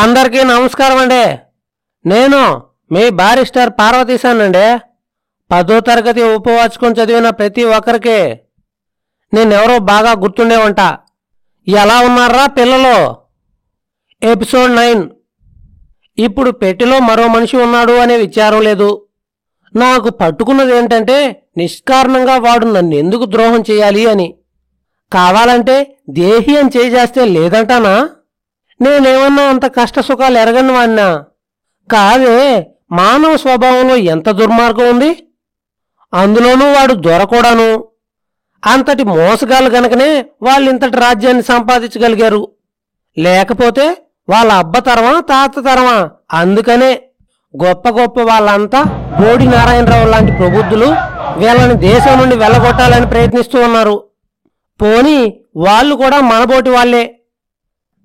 అందరికీ నమస్కారం అండి. నేను మీ బారిస్టర్ పార్వతీశానండి. 10వ తరగతి ఉపవాచకం చదివిన ప్రతి ఒక్కరికి నేనెవరో బాగా గుర్తుండే ఉంటా. ఎలా ఉన్నారా పిల్లలు? ఎపిసోడ్ 9. ఇప్పుడు పెట్టెలో మరో మనిషి ఉన్నాడు అనే విచారం లేదు. నాకు పట్టుకున్నది ఏంటంటే నిష్కారణంగా వాడు నన్ను ఎందుకు ద్రోహం చేయాలి అని. కావాలంటే దేహి అని చేస్తే లేదంటానా? నేనేమన్నా అంత కష్టసుఖాలు ఎరగని వాడినా? కాదే, మానవ స్వభావంలో ఎంత దుర్మార్గం ఉంది. అందులోనూ వాడు దొరకూడాను. అంతటి మోసగాళ్ళు గనకనే వాళ్ళు ఇంతటి రాజ్యాన్ని సంపాదించగలిగారు. లేకపోతే వాళ్ళ అబ్బ తరమా తాత తరమా? అందుకనే గొప్ప గొప్ప వాళ్ళంతా బోడి నారాయణరావు లాంటి ప్రబుద్ధులు వీళ్ళని దేశం నుండి వెళ్ళగొట్టాలని ప్రయత్నిస్తూ ఉన్నారు. పోనీ వాళ్ళు కూడా మనబోటి వాళ్లే.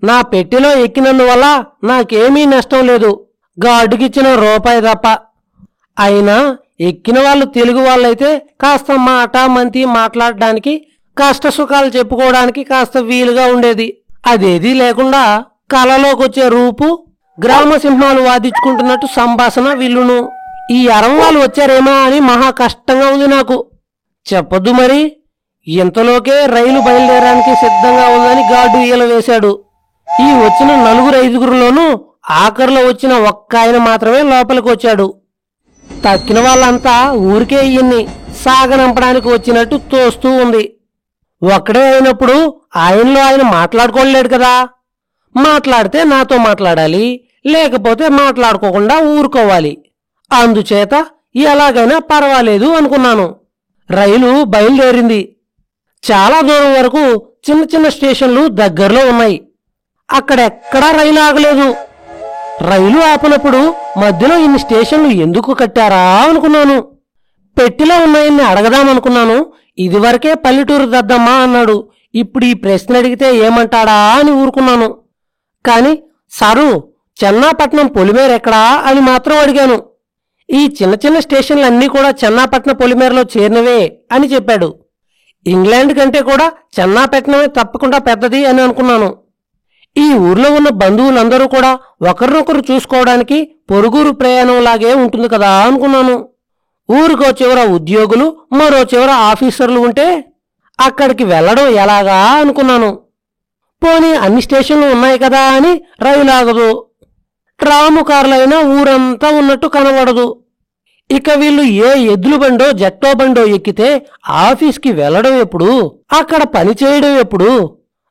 నా పెట్టెలో ఎక్కినందువల్ల నాకేమీ నష్టం లేదు, గాడ్డుకిచ్చిన రూపాయి తప్ప. అయినా ఎక్కిన వాళ్ళు తెలుగు వాళ్ళైతే కాస్త మాట మంతి మాట్లాడడానికి, కష్టసుఖాలు చెప్పుకోవడానికి కాస్త వీలుగా ఉండేది. అదేదీ లేకుండా కలలోకొచ్చే రూపు, గ్రామ సింహాలు వాదించుకుంటున్నట్టు సంభాషణ వీళ్ళును. ఈ అరం వాళ్ళు వచ్చారేమో అని మహా కష్టంగా ఉంది నాకు. చెప్పొద్దు మరి. ఇంతలోకే రైలు బయలుదేరడానికి సిద్ధంగా ఉందని గార్డు ఈల వేశాడు. ఈ వచ్చిన 4-5గురిలోనూ ఆఖరిలో వచ్చిన ఒక్క ఆయన మాత్రమే లోపలికి వచ్చాడు. తక్కిన వాళ్ళంతా ఊరికే ఈయన్ని సాగనంపడానికి వచ్చినట్టు తోస్తూ ఉంది. ఒక్కడే అయినప్పుడు ఆయనలో ఆయన మాట్లాడుకోలేడు కదా. మాట్లాడితే నాతో మాట్లాడాలి, లేకపోతే మాట్లాడుకోకుండా ఊరుకోవాలి. అందుచేత ఎలాగైనా పర్వాలేదు అనుకున్నాను. రైలు బయలుదేరింది. చాలా దూరం వరకు చిన్న చిన్న స్టేషన్లు దగ్గరలో ఉన్నాయి. అక్కడెక్కడా రైలు ఆగలేదు. రైలు ఆపినప్పుడు మధ్యలో ఇన్ని స్టేషన్లు ఎందుకు కట్టారా అనుకున్నాను. పెట్టిలో ఉన్నాయన్ని అడగదామనుకున్నాను. ఇదివరకే పల్లెటూరు దద్దమ్మా అన్నాడు. ఇప్పుడు ఈ ప్రశ్న అడిగితే ఏమంటాడా అని ఊరుకున్నాను. కాని సారు, చెన్నాపట్నం పొలిమేరెక్కడా అని మాత్రం అడిగాను. ఈ చిన్న చిన్న స్టేషన్లన్నీ కూడా చెన్నాపట్నం పొలిమేరలో చేరినవే అని చెప్పాడు. ఇంగ్లాండ్ కంటే కూడా చెన్నాపట్నమే తప్పకుండా పెద్దది అని అనుకున్నాను. ఈ ఊర్లో ఉన్న బంధువులందరూ కూడా ఒకరినొకరు చూసుకోవడానికి పొరుగురు ప్రయాణంలాగే ఉంటుంది కదా అనుకున్నాను. ఊరికో చివర ఉద్యోగులు, మరో చివర ఆఫీసర్లు ఉంటే అక్కడికి వెళ్లడం ఎలాగా అనుకున్నాను. పోనీ అన్ని స్టేషన్లు ఉన్నాయి కదా అని రైలు ఆగదు. ట్రాము కార్లైనా ఊరంతా ఉన్నట్టు కనబడదు. ఇక వీళ్ళు ఏ ఎద్దుల బండో జట్టో బండో ఎక్కితే ఆఫీస్కి వెళ్లడం ఎప్పుడు, అక్కడ పని చేయడం ఎప్పుడు,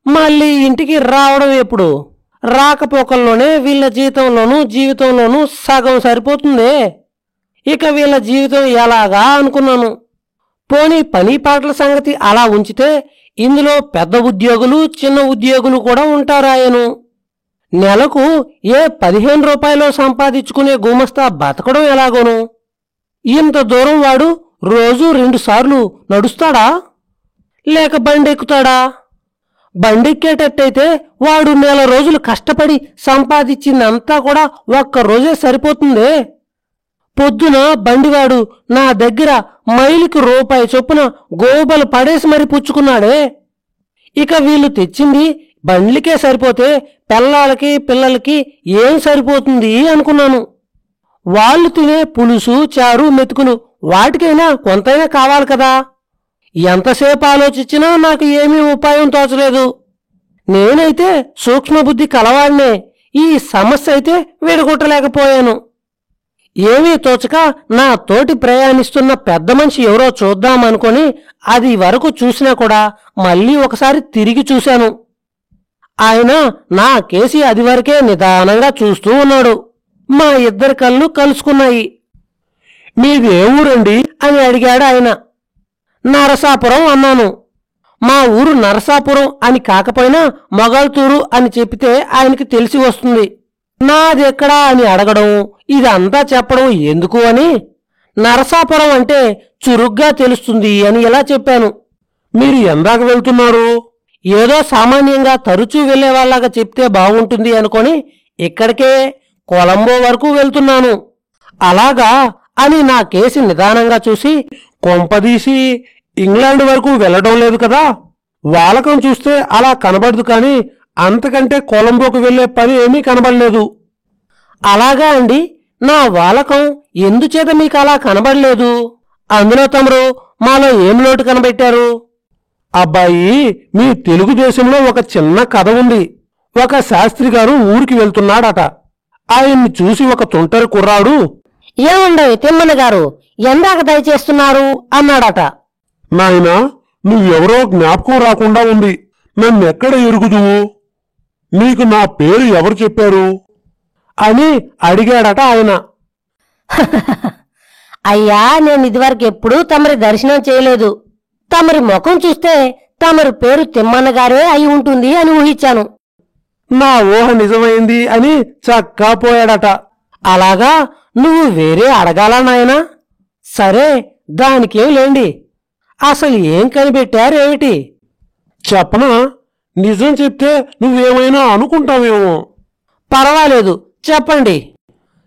మళ్ళీ ఇంటికి రావడం ఎప్పుడు? రాకపోకల్లోనే వీళ్ళ జీతంలోనూ జీవితంలోనూ సగం సరిపోతుందే. ఇక వీళ్ళ జీవితం ఎలాగా అనుకున్నాను. పోనీ పని పాటల సంగతి అలా ఉంచితే ఇందులో పెద్ద ఉద్యోగులు చిన్న ఉద్యోగులు కూడా ఉంటారాయను. నెలకు ఏ 15 రూపాయలు సంపాదించుకునే గుమస్తా బతకడం ఎలాగోను? ఇంత దూరం వాడు రోజు 2 సార్లు నడుస్తాడా, లేక బండెక్కుతాడా? బండెక్కేటట్టయితే వాడు నెల రోజులు కష్టపడి సంపాదించిందంతా కూడా ఒక్క రోజే సరిపోతుందే. పొద్దున బండివాడు నా దగ్గర మైలుకి రూపాయి చొప్పున గోబలు పడేసి మరి పుచ్చుకున్నాడే. ఇక వీళ్ళు తెచ్చింది బండ్లకే సరిపోతే పిల్లలకి పిల్లలకి ఏం సరిపోతుంది అనుకున్నాను. వాళ్ళు తినే పులుసు, చారు, మెతుకులు వాటికైనా కొంతైనా కావాలి కదా. ఎంతసేపు ఆలోచించినా నాకు ఏమీ ఉపాయం తోచలేదు. నేనైతే సూక్ష్మబుద్ధి కలవాడినే. ఈ సమస్య అయితే విడగొట్టలేకపోయాను. ఏమీ తోచక నా తోటి ప్రయాణిస్తున్న పెద్ద మనిషి ఎవరో చూద్దామనుకొని అది వరకు చూసినా కూడా మళ్ళీ ఒకసారి తిరిగి చూశాను. ఆయన నా కేసి అది వరకే నిదానంగా చూస్తూ ఉన్నాడు. మా ఇద్దరి కళ్ళు కలుసుకున్నాయి. మీది ఏ ఊరండి అని అడిగాడు ఆయన. నరసాపురం అన్నాను. మా ఊరు నరసాపురం అని కాకపోయినా మొగల్తూరు అని చెప్తే ఆయనకి తెలిసి వస్తుంది. నాదెక్కడా అని అడగడం, ఇదంతా చెప్పడం ఎందుకు అని నరసాపురం అంటే చురుగ్గా తెలుస్తుంది అని ఇలా చెప్పాను. మీరు ఎందాక వెళ్తున్నారు? ఏదో సామాన్యంగా తరచూ వెళ్లేవాళ్లాగా చెప్తే బాగుంటుంది అనుకొని ఇక్కడికే కొలంబో వరకు వెళ్తున్నాను. అలాగా అని నా కేసి నిదానంగా చూసి, కొంపదీసి ఇంగ్లాండ్ వరకు వెళ్లడం లేదు కదా? వాలకం చూస్తే అలా కనబడదు, కానీ అంతకంటే కొలంబోకు వెళ్లే పని ఏమీ కనబడలేదు. అలాగా అండి? నా వాలకం ఎందుచేత మీకు అలా కనబడలేదు? అందులో తమరు మాలో ఏం లోటు కనబెట్టారు? అబ్బాయి, మీ తెలుగుదేశంలో ఒక చిన్న కథ ఉంది. ఒక శాస్త్రి గారు ఊరికి వెళ్తున్నాడట. ఆయన్ని చూసి ఒక తుంటరి కుర్రాడు, ఏముండవు తిమ్మన గారు, ఎందాక దయచేస్తున్నారు అన్నాడట. నాయనా, నువ్వెవరో జ్ఞాపకం రాకుండా ఉంది. నన్నెక్కడ ఎరుగుదువు? నీకు నా పేరు ఎవరు చెప్పారు అని అడిగాడట ఆయన. అయ్యా, నేను ఇదివరకు ఎప్పుడూ తమరి దర్శనం చేయలేదు. తమరి ముఖం చూస్తే తమరి పేరు తిమ్మన్న గారే అయి ఉంటుంది అని ఊహించాను. నా ఊహ నిజమైంది అని చక్కా పోయాడట. అలాగా? నువ్వు వేరే అడగాలా నాయనా? సరే, దానికేం లేండి. అసలు ఏం కనిపెట్టారేమిటి? చెప్పనా? నిజం చెప్తే నువ్వేమైనా అనుకుంటావేమో. పర్వాలేదు, చెప్పండి.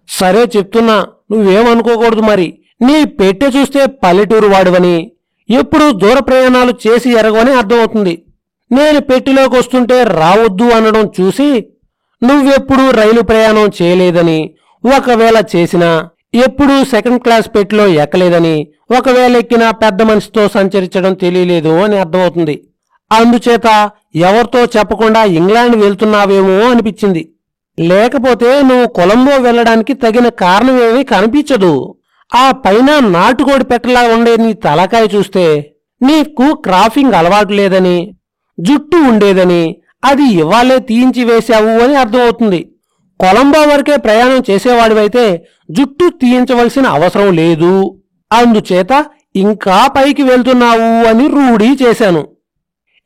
సరే చెప్తున్నా, నువ్వేమనుకోకూడదు. మరి నీ పెట్టె చూస్తే పల్లెటూరు వాడివని, ఎప్పుడూ దూర ప్రయాణాలు చేసి ఎరగవని అర్థమవుతుంది. నేను పెట్టెలోకి వస్తుంటే రావద్దు అనడం చూసి నువ్వెప్పుడూ రైలు ప్రయాణం చేయలేదని, ఒకవేళ చేసినా ఎప్పుడూ సెకండ్ క్లాస్ పెట్టెలో ఎక్కలేదని, ఒకవేళ ఎక్కినా పెద్ద మనిషితో సంచరించడం తెలియలేదు అని అర్థమవుతుంది. అందుచేత ఎవరితో చెప్పకుండా ఇంగ్లాండ్ వెళ్తున్నావేమో అనిపించింది. లేకపోతే నువ్వు కొలంబో వెళ్లడానికి తగిన కారణమేమీ కనిపించదు. ఆ పైన నాటుకోడి పెట్టలా ఉండే నీ తలకాయ చూస్తే నీకు క్రాఫింగ్ అలవాటు లేదని, జుట్టు ఉండేదని, అది ఇవాళే తీయించి వేశావు అని అర్థమవుతుంది. కొలంబో వరకే ప్రయాణం చేసేవాడివైతే జుట్టు తీయించవలసిన అవసరం లేదు. అందుచేత ఇంకా పైకి వెళ్తున్నావు అని రూఢీ చేశాను.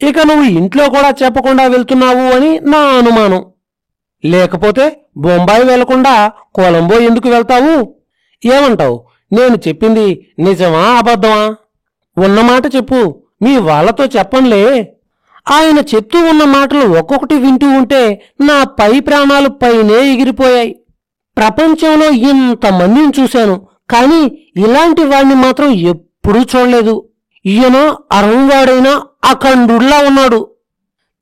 ఇక నువ్వు ఇంట్లో కూడా చెప్పకుండా వెళ్తున్నావు అని నా అనుమానం. లేకపోతే బొంబాయి వెళ్లకుండా కొలంబో ఎందుకు వెళ్తావు? ఏమంటావు? నేను చెప్పింది నిజమా అబద్ధమా? ఉన్నమాట చెప్పు, మీ వాళ్లతో చెప్పంలే. ఆయన చెప్తూ ఉన్న మాటలు ఒక్కొక్కటి వింటూ ఉంటే నా పై ప్రాణాలు పైనే ఎగిరిపోయాయి. ప్రపంచంలో ఇంతమందిని చూశాను, కానీ ఇలాంటి వాడిని మాత్రం ఎప్పుడూ చూడలేదు. ఈయన అరంగాడైనా అఖండుల్లా ఉన్నాడు.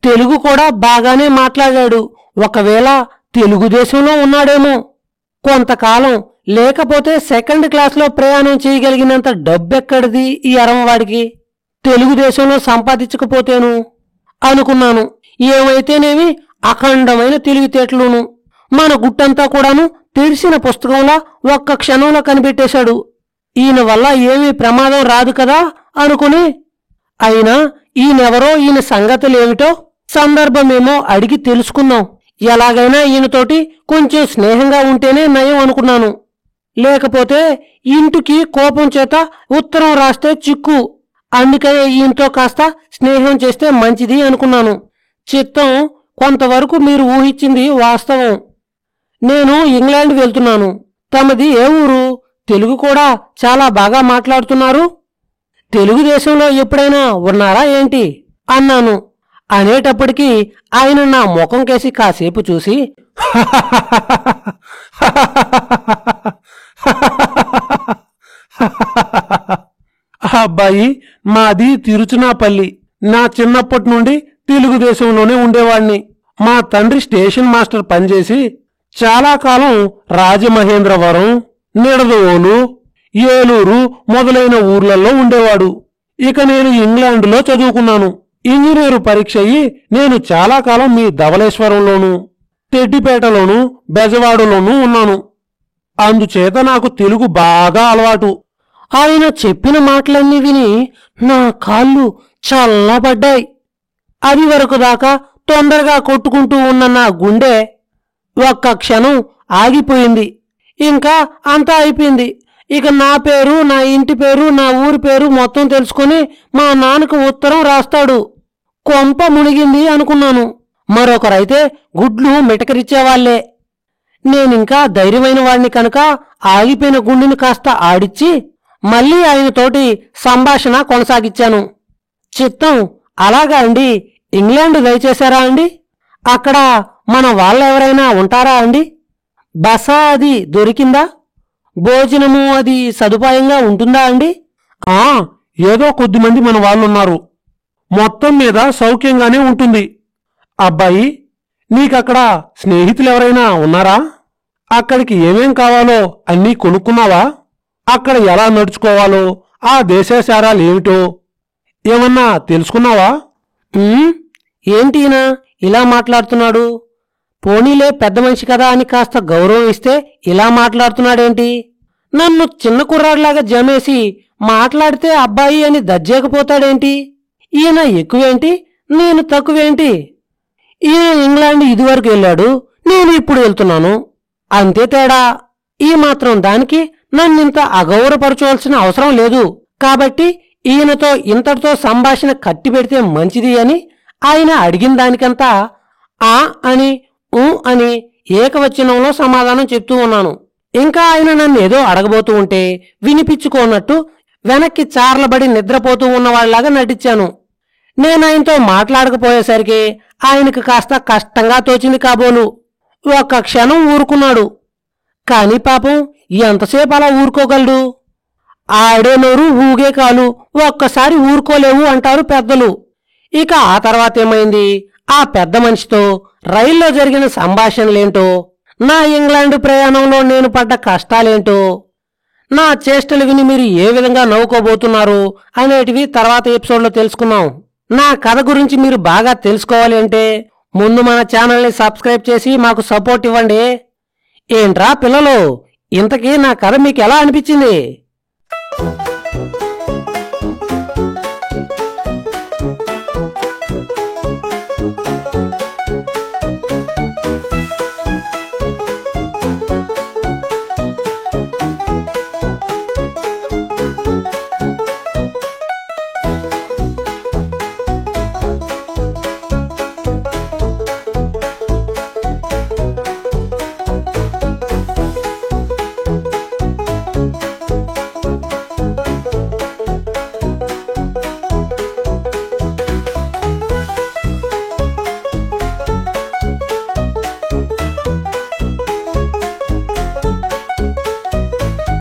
తెలుగు కూడా బాగానే మాట్లాడాడు. ఒకవేళ తెలుగుదేశంలో ఉన్నాడేమో. కొంతకాలం లేకపోతే సెకండ్ క్లాస్లో ప్రయాణం చేయగలిగినంత డబ్బెక్కడిది ఈ అరంవాడికి? తెలుగుదేశంలో సంపాదించకపోతేను అనుకున్నాను. ఏమైతేనేమి అఖండమైన తెలివితేటలును. మన గుట్టంతా కూడాను తెరిసిన పుస్తకంలా ఒక్క క్షణంలో కనిపెట్టేశాడు. ఈయన వల్ల ఏమీ ప్రమాదం రాదు కదా అనుకుని, అయినా ఈయనెవరో, ఈయన సంగతులేమిటో సందర్భమేమో అడిగి తెలుసుకున్నాం. ఎలాగైనా ఈయనతోటి కొంచెం స్నేహంగా ఉంటేనే నయం అనుకున్నాను. లేకపోతే ఇంటికి కోపం చేత ఉత్తరం రాస్తే చిక్కు. అందుకనే ఈయనతో కాస్త స్నేహం చేస్తే మంచిది అనుకున్నాను. చిత్తం, కొంతవరకు మీరు ఊహించింది వాస్తవం. నేను ఇంగ్లాండ్ వెళ్తున్నాను. తమది ఏ ఊరు? తెలుగు కూడా చాలా బాగా మాట్లాడుతున్నారు. తెలుగుదేశంలో ఎప్పుడైనా ఉన్నారా ఏంటి అన్నాను. అనేటప్పటికీ ఆయన నా ముఖం కేసి కాసేపు చూసి, అబ్బాయి, మాది తిరుచునాపల్లి. నా చిన్నప్పటి నుండి తెలుగుదేశంలోనే ఉండేవాణ్ణి. మా తండ్రి స్టేషన్ మాస్టర్ పనిచేసి చాలా కాలం రాజమహేంద్రవరం, నిడదవోలు, ఏలూరు మొదలైన ఊర్లలో ఉండేవాడు. ఇక నేను ఇంగ్లాండులో చదువుకున్నాను. ఇంజనీరు పరీక్ష అయ్యి నేను చాలా కాలం మీ ధవళేశ్వరంలోనూ, తెడ్డిపేటలోనూ, బెజవాడలోనూ ఉన్నాను. అందుచేత నాకు తెలుగు బాగా అలవాటు. ఆయన చెప్పిన మాటలన్నీ విని నా కాళ్ళు చల్లబడ్డాయి. అది వరకు దాకా తొందరగా కొట్టుకుంటూ ఉన్న నా గుండె ఒక్క క్షణం ఆగిపోయింది. ఇంకా అంతా అయిపోయింది. ఇక నా పేరు, నా ఇంటి పేరు, నా ఊరి పేరు మొత్తం తెలుసుకుని మా నాన్నకు ఉత్తరం రాస్తాడు. కొంప మునిగింది అనుకున్నాను. మరొకరైతే గుడ్లు మిటకరిచ్చేవాళ్లే. నేనింకా ధైర్యమైన వాడిని కనుక ఆగిపోయిన గుండెని కాస్త ఆడిచ్చి మళ్లీ ఆయనతోటి సంభాషణ కొనసాగించాను. చిత్తం, అలాగా అండి? ఇంగ్లాండ్ దయచేశారా అండి? అక్కడ మన వాళ్ళెవరైనా ఉంటారా అండి? బస అది దొరికిందా? భోజనము అది సదుపాయంగా ఉంటుందా అండి? ఏదో కొద్దిమంది మన వాళ్ళున్నారు. మొత్తం మీద సౌఖ్యంగానే ఉంటుంది. అబ్బాయి, నీకక్కడ స్నేహితులు ఎవరైనా ఉన్నారా? అక్కడికి ఏమేం కావాలో అన్నీ కొనుక్కున్నావా? అక్కడ ఎలా నడుచుకోవాలో, ఆ దేశాచారాలు ఏమిటో ఏమన్నా తెలుసుకున్నావా? ఏంటినా ఇలా మాట్లాడుతున్నాడు? పోనీలే పెద్ద మనిషి కదా అని కాస్త గౌరవం ఇస్తే ఇలా మాట్లాడుతున్నాడేంటి? నన్ను చిన్న కుర్రాడిలాగా జమేసి మాట్లాడితే అబ్బాయి అని దజ్జేకపోతాడేంటి? ఈయన ఎక్కువేంటి, నేను తక్కువేంటి? ఈయన ఇంగ్లాండ్ ఇదివరకు వెళ్ళాడు, నేను ఇప్పుడు వెళ్తున్నాను, అంతే తేడా. ఈ మాత్రం దానికి నన్నింత అగౌరవపరచవలసిన అవసరం లేదు. కాబట్టి ఈయనతో ఇంతటితో సంభాషణ కట్టి పెడితే మంచిది అని ఆయన అడిగిన దానికంతా ఆ అని ఊ అని ఏకవచనంలో సమాధానం చెప్తూ ఉన్నాను. ఇంకా ఆయన నన్ను ఏదో అడగబోతూ ఉంటే వినిపించుకోనట్టు వెనక్కి చార్లబడి నిద్రపోతూ ఉన్నవాళ్లాగా నటించాను. నేనాయనతో మాట్లాడకపోయేసరికి ఆయనకు కాస్త కష్టంగా తోచింది కాబోలు. ఒక్క క్షణం ఊరుకున్నాడు. కాని పాపం ఎంతసేపు అలా ఊరుకోగలడు? ఆడే నోరు ఊగే కాలు, ఒక్కసారి ఊరుకోలేవు అంటారు పెద్దలు. ఇక ఆ తర్వాతేమైంది? ఆ పెద్ద మనిషితో రైల్లో జరిగిన సంభాషణలేంటో, నా ఇంగ్లాండ్ ప్రయాణంలో నేను పడ్డ కష్టాలేంటో, నా చేష్టలు విని మీరు ఏ విధంగా నవ్వుకోబోతున్నారు అనేటివి తర్వాత ఎపిసోడ్లో తెలుసుకున్నాం. నా కథ గురించి మీరు బాగా తెలుసుకోవాలి అంటే ముందు మన ఛానల్ని సబ్స్క్రైబ్ చేసి మాకు సపోర్ట్ ఇవ్వండి. ఏంట్రా పిల్లలు, ఇంతకీ నా కథ మీకు ఎలా అనిపించింది?